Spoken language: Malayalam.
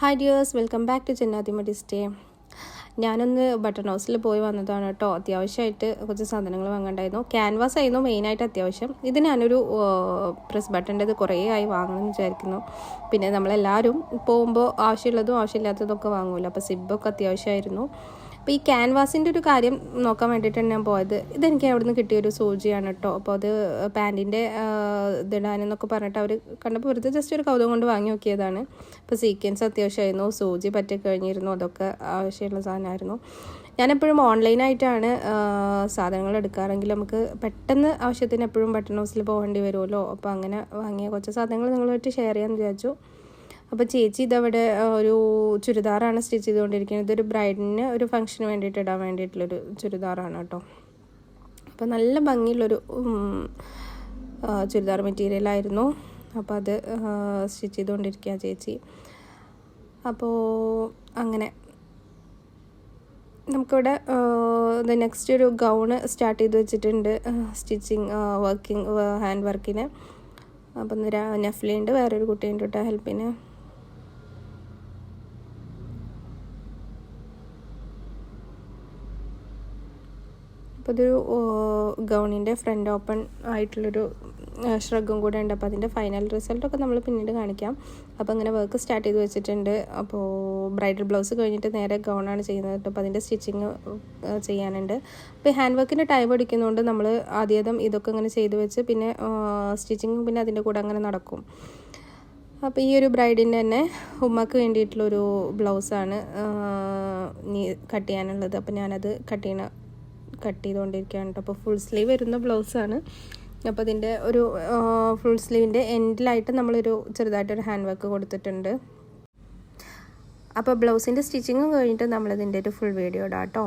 Hi dears, welcome back to ചെന്നാതിമടി സ്റ്റേ. ഞാനൊന്ന് ബട്ടൺ ഹൗസിൽ പോയി വന്നതാണ് കേട്ടോ. അത്യാവശ്യമായിട്ട് കുറച്ച് സാധനങ്ങൾ വാങ്ങണ്ടായിരുന്നു. ക്യാൻവാസ് ആയിരുന്നു മെയിനായിട്ട് അത്യാവശ്യം. ഇത് ഞാനൊരു പ്രസ് ബട്ടൻ്റെത് കുറേ ആയി വാങ്ങണമെന്ന് വിചാരിക്കുന്നു. പിന്നെ നമ്മളെല്ലാവരും പോകുമ്പോൾ ആവശ്യമുള്ളതും ആവശ്യമില്ലാത്തതൊക്കെ വാങ്ങുമല്ലോ. അപ്പോൾ സിബൊക്കെ അത്യാവശ്യമായിരുന്നു. അപ്പോൾ ഈ ക്യാൻവാസിൻ്റെ ഒരു കാര്യം നോക്കാൻ വേണ്ടിയിട്ടാണ് ഞാൻ പോയത്. ഇതെനിക്ക് അവിടെ നിന്ന് കിട്ടിയൊരു സൂചിയാണ് കേട്ടോ. അപ്പോൾ അത് പാൻറ്റിൻ്റെ ഇതിടാനെന്നൊക്കെ പറഞ്ഞിട്ട് അവർ കണ്ടപ്പോൾ വെറുതെ ജസ്റ്റ് ഒരു കൗതുകം കൊണ്ട് വാങ്ങി നോക്കിയതാണ്. അപ്പോൾ സീക്വൻസ് അത്യാവശ്യമായിരുന്നു, സൂചി പറ്റി കഴിഞ്ഞിരുന്നു, അതൊക്കെ ആവശ്യമുള്ള സാധനമായിരുന്നു. ഞാനെപ്പോഴും ഓൺലൈനായിട്ടാണ് സാധനങ്ങൾ എടുക്കാറെങ്കിൽ നമുക്ക് പെട്ടെന്ന് ആവശ്യത്തിന് എപ്പോഴും ബട്ടൺ ഹൗസിൽ പോകേണ്ടി വരുമല്ലോ. അപ്പോൾ അങ്ങനെ വാങ്ങിയ കുറച്ച് സാധനങ്ങൾ നിങ്ങളുമായിട്ട് ഷെയർ ചെയ്യാമെന്ന് വിചാരിച്ചു. അപ്പോൾ ചേച്ചി ഇതവിടെ ഒരു ചുരിദാറാണ് സ്റ്റിച്ച് ചെയ്തുകൊണ്ടിരിക്കുന്നത്. ഇതൊരു ബ്രൈഡിന് ഒരു ഫംഗ്ഷന് വേണ്ടിയിട്ട് ഇടാൻ വേണ്ടിയിട്ടുള്ളൊരു ചുരിദാറാണ് കേട്ടോ. അപ്പോൾ നല്ല ഭംഗിയുള്ളൊരു ചുരിദാർ മെറ്റീരിയലായിരുന്നു. അപ്പോൾ അത് സ്റ്റിച്ച് ചെയ്തുകൊണ്ടിരിക്കുക ചേച്ചി. അപ്പോൾ അങ്ങനെ നമുക്കിവിടെ നെക്സ്റ്റ് ഒരു ഗൗണ് സ്റ്റാർട്ട് ചെയ്ത് വെച്ചിട്ടുണ്ട്, സ്റ്റിച്ചിങ് ഹാൻഡ് വർക്കിന്. അപ്പം നഫ്ലിയുണ്ട്, വേറൊരു കുട്ടിയുണ്ട് കേട്ടോ ഹെൽപ്പിന്. അപ്പോൾ ഇതൊരു ഗൗണിൻ്റെ ഫ്രണ്ട് ഓപ്പൺ ആയിട്ടുള്ളൊരു ഷ്രഗും കൂടെ ഉണ്ട്. അപ്പോൾ അതിൻ്റെ ഫൈനൽ റിസൾട്ടൊക്കെ നമ്മൾ പിന്നീട് കാണിക്കാം. അപ്പോൾ അങ്ങനെ വർക്ക് സ്റ്റാർട്ട് ചെയ്ത് വെച്ചിട്ടുണ്ട്. അപ്പോൾ ബ്രൈഡൽ ബ്ലൗസ് കഴിഞ്ഞിട്ട് നേരെ ഗൗണാണ് ചെയ്യുന്നത് കേട്ടോ. അപ്പോൾ അതിൻ്റെ സ്റ്റിച്ചിങ് ചെയ്യാനുണ്ട്. അപ്പോൾ ഹാൻഡ് വർക്കിൻ്റെ ടൈം അടിക്കുന്നതുകൊണ്ട് നമ്മൾ ആദ്യം ഇതൊക്കെ ഇങ്ങനെ ചെയ്ത് വെച്ച് പിന്നെ സ്റ്റിച്ചിങ് പിന്നെ അതിൻ്റെ കൂടെ അങ്ങനെ നടക്കും. അപ്പോൾ ഈ ഒരു ബ്രൈഡിൻ്റെ തന്നെ ഉമ്മക്ക് വേണ്ടിയിട്ടുള്ളൊരു ബ്ലൗസാണ് കട്ട് ചെയ്യാനുള്ളത്. അപ്പോൾ ഞാനത് കട്ട് ചെയ്തുകൊണ്ടിരിക്കുകയാണ് കേട്ടോ. അപ്പോൾ ഫുൾ സ്ലീവ് വരുന്ന ബ്ലൗസാണ്. അപ്പോൾ അതിൻ്റെ ഒരു ഫുൾ സ്ലീവിൻ്റെ എൻഡിലായിട്ട് നമ്മളൊരു ചെറുതായിട്ടൊരു ഹാൻഡ് വർക്ക് കൊടുത്തിട്ടുണ്ട്. അപ്പോൾ ബ്ലൗസിൻ്റെ സ്റ്റിച്ചിങ്ങും കഴിഞ്ഞിട്ട് നമ്മളതിൻ്റെ ഒരു ഫുൾ വീഡിയോ ഇടാം കേട്ടോ.